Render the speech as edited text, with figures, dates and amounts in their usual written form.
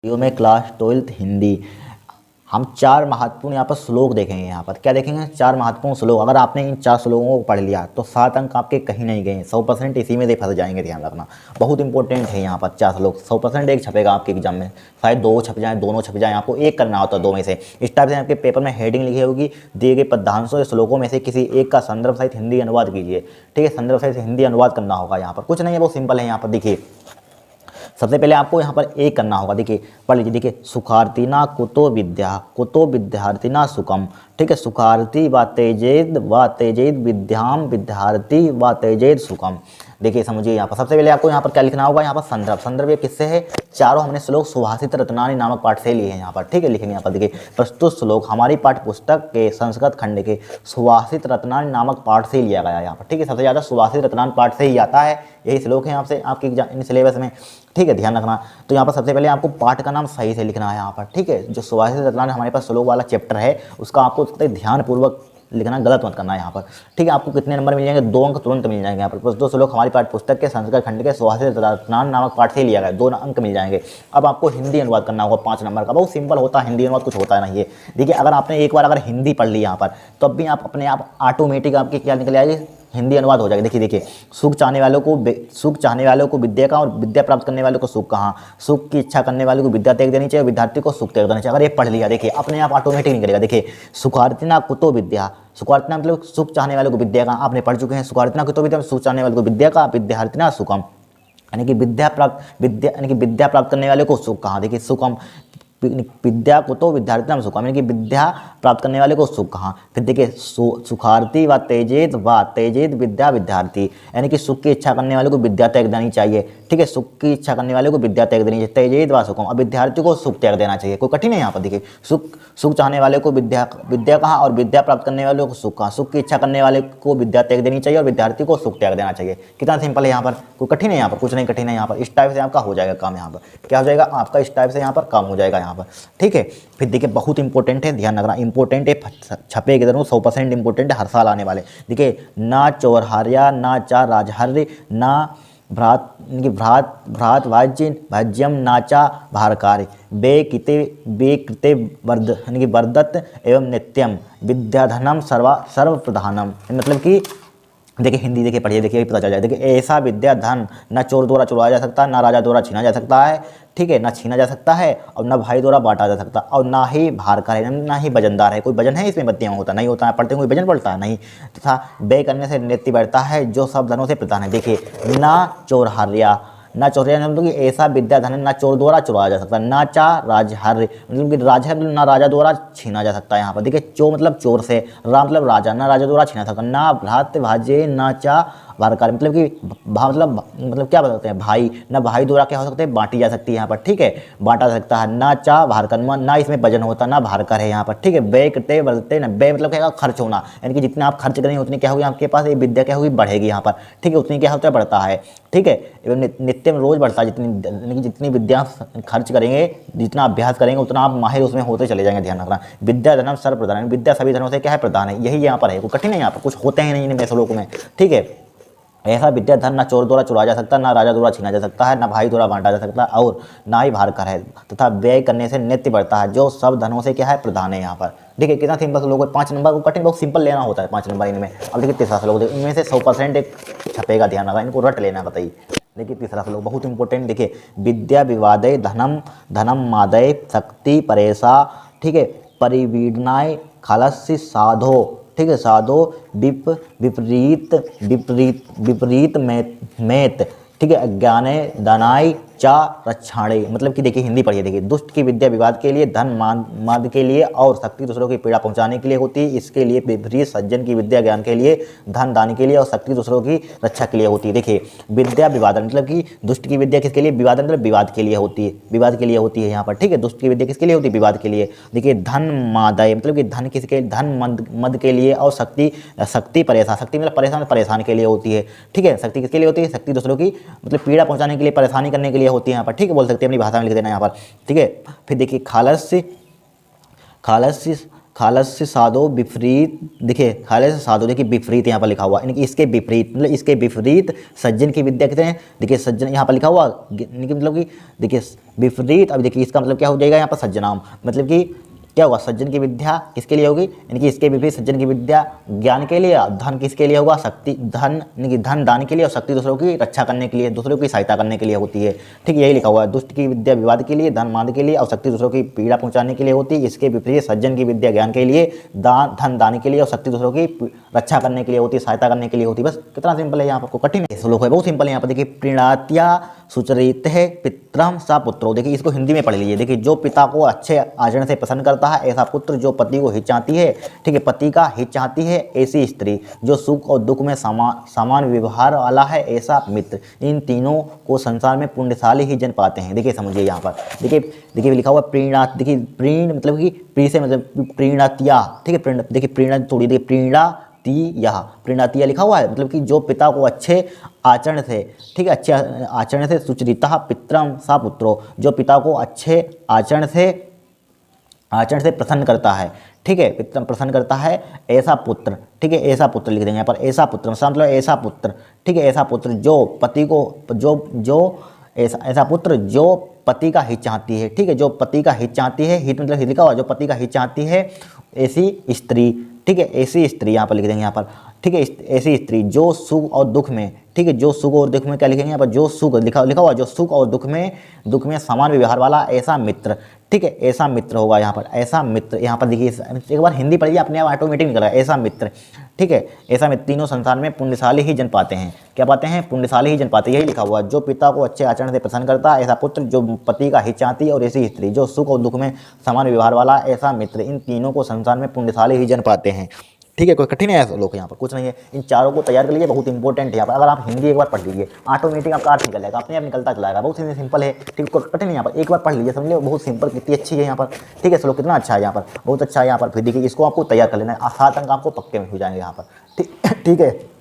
Video में class 12th Hindi हम चार महत्वपूर्ण यहाँ पर श्लोक देखेंगे। यहाँ पर क्या देखेंगे? चार महत्वपूर्ण श्लोक। अगर आपने इन चार श्लोकों को पढ़ लिया तो 7 अंक आपके कहीं नहीं गए, 100% इसी में फंस जाएंगे। ध्यान रखना, बहुत इंपॉर्टेंट है यहाँ पर चार श्लोक। 100% एक छपेगा आपके एग्जाम में, शायद दो छप जाए, दोनों छप जाए, आपको एक करना होता है दो में से। इस टाइप से आपके पेपर में हेडिंग लिखी होगी, दिए गए पद्यांशों श्लोकों में से किसी एक का संदर्भ सहित हिंदी अनुवाद कीजिए। ठीक है, संदर्भ सहित हिंदी अनुवाद करना होगा। यहाँ पर कुछ नहीं है, बहुत सिंपल है। यहाँ पर देखिए, सबसे पहले आपको यहाँ पर एक करना होगा। देखिए, पढ़ लीजिए। देखिए, सुखार्थिना कुतो विद्या, कुतो विद्यार्थिना सुखम। ठीक है, सुखार्थी व तेजेद विद्याम, विद्यार्थी व तेजेद सुखम। देखिए, समझिए यहाँ पर सबसे पहले आपको यहाँ पर क्या लिखना होगा। यहाँ पर संदर्भ, संदर्भ ये किससे है? चारों हमने श्लोक सुभाषित रत्नानी नामक पाठ से लिए हैं यहाँ पर। ठीक है, लिखेंगे यहाँ पर। देखिए, प्रस्तुत श्लोक हमारी पाठ्य पुस्तक के संस्कृत खंड के सुभाषित रत्नानी नामक पाठ से लिया गया है यहाँ पर। ठीक है, सबसे ज़्यादा सुभाषित रत्नानी पाठ से ही आता है, यही श्लोक है आपसे आपके इन सिलेबस में। ठीक है, ध्यान रखना। तो यहाँ पर सबसे पहले आपको पाठ का नाम सही से लिखना है यहाँ पर। ठीक है, जो सुभाषित रत्नानी हमारे पास श्लोक वाला चैप्टर है उसका आपको ध्यानपूर्वक लिखना, गलत मत करना है यहाँ पर। ठीक है, आपको कितने नंबर मिल जाएंगे? 2 अंक तुरंत मिल जाएंगे यहाँ पर। 2 श्लोक हमारी पाठ्य पुस्तक के संस्कृत खंड के सुभाषित रत्नानी नामक पाठ से लिया गया, 2 अंक मिल जाएंगे। अब आपको हिंदी अनुवाद करना होगा 5 नंबर का। बहुत सिंपल होता है हिंदी अनुवाद, कुछ होता है नहीं है। देखिए, अगर आपने एक बार अगर हिंदी पढ़ ली यहाँ पर, तब भी आप अपने आप ऑटोमेटिक आपकी क्या निकल आएगी? हिंदी अनुवाद हो जाएगा। देखिए, सुख चाहने वालों को विद्या का और विद्या प्राप्त करने वालों को सुख कहाँ? सुख की इच्छा करने वालों को विद्या त्याग देनी चाहिए, विद्यार्थी को सुख त्याग देना चाहिए। अगर ये पढ़ लिया, देखिए अपने आप ऑटोमेटिक निकलेगा। देखिए, सुखार्थिना कुतो विद्या, सुखार्थिना मतलब सुख चाहने वालों को विद्या का, आपने पढ़ चुके हैं। सुखार्थिना कुतो विद्या, सुख चाहने वालों को विद्या का, विद्यार्थिना सुखम, यानी कि विद्या प्राप्त करने वाले को सुख कहाँ? देखिए, सुखम विद्या को तो विद्यार्थी सुखम, यानी कि विद्या प्राप्त करने वाले को सुख कहाँ? फिर देखिए, सुखार्थी व तेजेद विद्या विद्यार्थी, यानी कि सुख की इच्छा करने वाले को विद्या त्याग देनी चाहिए। ठीक है, सुख की इच्छा करने वाले को विद्या त्याग देनी चाहिए, तेजेद व सुखम। अब विद्यार्थी को सुख त्याग देना चाहिए, कोई कठिन है यहाँ पर। देखिए, सुख चाहने वाले को विद्या कहाँ और विद्या प्राप्त करने वाले को सुख कहाँ? सुख की इच्छा करने वाले को विद्या त्याग देनी चाहिए और विद्यार्थी को सुख त्याग देना चाहिए। कितना सिंपल है यहाँ पर, कोई कठिन है यहाँ पर? कुछ नहीं कठिन है यहाँ पर। इस टाइप से आपका हो जाएगा काम। यहाँ पर क्या हो जाएगा आपका? इस टाइप से यहाँ पर काम हो जाएगा यहाँ पर। ठीक है, फिर देखिए, बहुत इंपॉर्टेंट है, ध्यान रखना, इंपॉर्टेंट है, छपे के तरह 100% इंपॉर्टेंट है, हर साल आने वाले। देखिए, ना चौरहार्या, ना चा राजहर्य, ना भ्रात भाज्यम, नाचा भारकारी, बे कृते वर्धत एवं नित्यम, विद्याधनम सर्व प्रधानम। मतलब कि देखिए, हिंदी देखिए, पढ़िए, देखिए पता चल जाए। देखिए, ऐसा विद्या धन न चोर द्वारा चुराया जा सकता, ना राजा द्वारा छीना जा सकता है। ठीक है, ना छीना जा सकता है और ना भाई द्वारा बांटा जा सकता, और ना ही भारकर है, ना ही वजनदार है। कोई वजन है इसमें? बत्तियाँ होता नहीं होता है, पढ़ते हुए वजन पड़ता है नहीं। तथा व्यय करने से नित्य बढ़ता है, जो सब धनों से प्रधान है। देखिए, ना चौरहार्या, ना चौरिया मतलब कि ऐसा विद्या धन ना चोर द्वारा चुराया जा सकता, ना चा राजहर्य मतलब कि राजहर्य ना राजा द्वारा छीना जा सकता है। यहाँ पर देखिए, चो मतलब चोर से, रा मतलब राजा, ना राजा द्वारा छीना सकता, ना भ्रात भाजे, ना चा भारकार मतलब कि भा मतलब क्या बताते हैं? भाई, ना भाई द्वारा क्या हो सकते हैं? बांटी जा सकती है यहाँ पर। ठीक है, बांटा जा सकता है। ना चा भारकर, ना इसमें वजन होता, ना भारकर है यहाँ पर। ठीक है, व्यय करते बढ़ते, ना व्यय मतलब क्या? खर्च होना, यानी कि जितना आप खर्च करेंगे उतनी क्या होगी आपके पास? ये विद्या क्या होगी? बढ़ेगी यहाँ पर। ठीक है, उतनी क्या होता है? बढ़ता है। ठीक है, एवं नित्य में रोज बढ़ता है, जितनी विद्या खर्च करेंगे, जितना अभ्यास करेंगे, उतना आप माहिर उसमें होते चले जाएंगे। ध्यान रखना, विद्या धनम सर्व प्रधान, विद्या सभी धनों से क्या है? प्रधान है। यही यहाँ पर है, कोई कठिन है यहाँ पर, कुछ होते हैं नहीं इन श्लोक में। ठीक है, ऐसा विद्या धन ना चोर द्वारा चुराया जा सकता, ना राजा द्वारा छीना जा सकता है, ना भाई द्वारा बांटा जा सकता, और ना ही भारकर है, तथा व्यय करने से नित्य बढ़ता है, जो सब धनों से क्या है? प्रधान है यहाँ पर। देखिए, कितना सिंपल श्लोक है। 5 नंबर को कठिन, बहुत सिंपल लेना होता है 5 नंबर इनमें। अब देखिए, तीसरा श्लोक, इनमें से 100% एक छपेगा, ध्यान रखना, इनको रट लेना बताइए। देखिए, तीसरा श्लोक बहुत इंपॉर्टेंट। देखिए, विद्या विवादय धनम मादय शक्ति परेशा। ठीक है, परिवीडनाय खलस्य साधो। ठीक है, साधो विपरीत मेत। ठीक है, अज्ञाने दानाय चा रक्षाणे मतलब कि देखिए, हिंदी पढ़िए। देखिए, दुष्ट की विद्या विवाद के लिए, धन माद के लिए, और शक्ति दूसरों की पीड़ा पहुंचाने के लिए होती है। इसके लिए विपरीत सज्जन की विद्या ज्ञान के लिए, धन दान के लिए, और शक्ति दूसरों की रक्षा के लिए होती है। देखिए, विद्या विवादन मतलब कि दुष्ट की विद्या किसके लिए? विवादन मतलब विवाद के लिए होती है, विवाद के लिए होती है यहाँ पर। ठीक है, दुष्ट की विद्या किसके लिए होती है? विवाद के लिए। देखिए, धन मादय मतलब कि धन किसके? धन मद के लिए, और शक्ति परेशान, शक्ति मतलब परेशान के लिए होती है। ठीक है, शक्ति किसके लिए होती है? शक्ति दूसरों की मतलब पीड़ा पहुंचाने के लिए, परेशानी करने के लिए होती है यहाँ पर। ठीक है, बोल सकते हैं, अपनी भाषा में लिख देना यहाँ पर। ठीक है, फिर देखिए, खालस्य साधो विपरीत, देखिए खालस्य साधो, देखिए विपरीत यहाँ पर लिखा हुआ, यानी कि इसके विपरीत, मतलब इसके विपरीत सज्जन की विद्या कितने हैं, देखिए सज्जन यहाँ पर लिखा हुआ, मतलब कि देखिए विपरीत, अब देखिए इसका मतलब क्या हो जाएगा यहाँ पर सज्जनाम, मतलब कि क्या होगा, सज्जन की विद्या किसके लिए होगी, यानी कि इसके विपरीत सज्जन की विद्या ज्ञान के लिए, धन किसके लिए होगा, शक्ति, धन यानी कि धन दान के लिए, और शक्ति दूसरों की रक्षा करने के लिए, दूसरों की सहायता करने के लिए होती है। ठीक, यही लिखा हुआ है, दुष्ट की विद्या विवाद के लिए, धन मान के लिए, और शक्ति दूसरों की पीड़ा पहुंचाने के लिए होती है। इसके विपरीत सज्जन की विद्या ज्ञान के लिए, धन दान के लिए, और शक्ति दूसरों की रक्षा करने के लिए होती है, सहायता करने के लिए होती है। बस कितना सिंपल है, यहाँ पर कठिन है, श्लोक है बहुत सिंपल है। यहाँ पर देखिए प्रीणात्या सुचरित है पितरम सा पुत्रो, देखिए इसको हिंदी में पढ़ लीजिए। देखिए जो पिता को अच्छे आचरण से पसंद करता है ऐसा पुत्र, जो पति को हित चाहती है, ठीक है, पति का हित चाहती है ऐसी स्त्री, जो सुख और दुख में समान व्यवहार वाला है ऐसा मित्र, इन तीनों को संसार में पुण्यशाली ही जन पाते हैं। देखिए समझिए यहाँ पर, देखिए लिखा हुआ प्रीणात, देखिए प्रीण मतलब कि प्री से मतलब प्रीणात्या, ठीक है, देखिए प्रीणा थोड़ी, देखिए प्रीणातिया, प्रीणातिया लिखा हुआ है, मतलब कि जो पिता को अच्छे आचरण से, ठीक है, अच्छे आचरण से, सुचरिता पितरम सा पुत्रो, जो पिता को अच्छे आचरण से प्रसन्न करता है, ठीक है, पितरम प्रसन्न करता है ऐसा पुत्र, ठीक है, ऐसा पुत्र लिख देंगे यहाँ पर, ऐसा पुत्र मतलब ऐसा पुत्र, ठीक है, ऐसा पुत्र जो पति को जो ऐसा पुत्र जो पति का हित चाहती है, ठीक है, जो पति का हित चाहती है, हित मतलब हित लिखा हुआ, जो पति का हित चाहती है ऐसी स्त्री, ठीक है, ऐसी स्त्री यहाँ पर लिख देंगे यहाँ पर, ठीक है, ऐसी स्त्री जो सुख और दुख में, ठीक है, जो सुख और दुख में क्या लिखेंगे यहाँ पर, जो सुख लिखा हुआ, जो सुख और दुख में समान व्यवहार वाला ऐसा मित्र, ठीक है, ऐसा मित्र होगा यहाँ पर, ऐसा मित्र। यहाँ पर देखिए एक बार हिंदी पढ़िए, अपने आप ऑटोमेटिक निकल रहा है, ऐसा मित्र, ठीक है, ऐसा मित्र तीनों संसार में पुण्यशाली ही जन पाते हैं। क्या पाते हैं, पुण्यशाली ही जन पाते हैं, यही लिखा हुआ है, जो पिता को अच्छे आचरण से प्रसन्न करता है ऐसा पुत्र, जो पति का हित चाहती है और ऐसी स्त्री, जो सुख और दुख में समान व्यवहार वाला ऐसा मित्र, इन तीनों को संसार में पुण्यशाली ही जन पाते हैं। ठीक है, कोई कठिन है ऐसा लोग, यहाँ पर कुछ नहीं है, इन चारों को तैयार कर लीजिए, बहुत इंपॉर्टेंट है यहाँ पर। अगर आप हिंदी एक बार पढ़ लीजिए ऑटोमेटिक आपका अर्थ निकल जाएगा, अपने आप निकलता चलाएगा, बहुत ही सिंपल है, ठीक है, कठिन है यहाँ पर, एक बार पढ़ लीजिए, समझ लीजिए, बहुत सिंपल, कितनी अच्छी है यहाँ पर, ठीक है, श्लोक कितना अच्छा है यहाँ पर, बहुत अच्छा है यहाँ पर। फिर देखिए इसको आपको तैयार कर लेना है, 7 अंक आपको पक्के में हो जाएंगे यहाँ पर, ठीक है।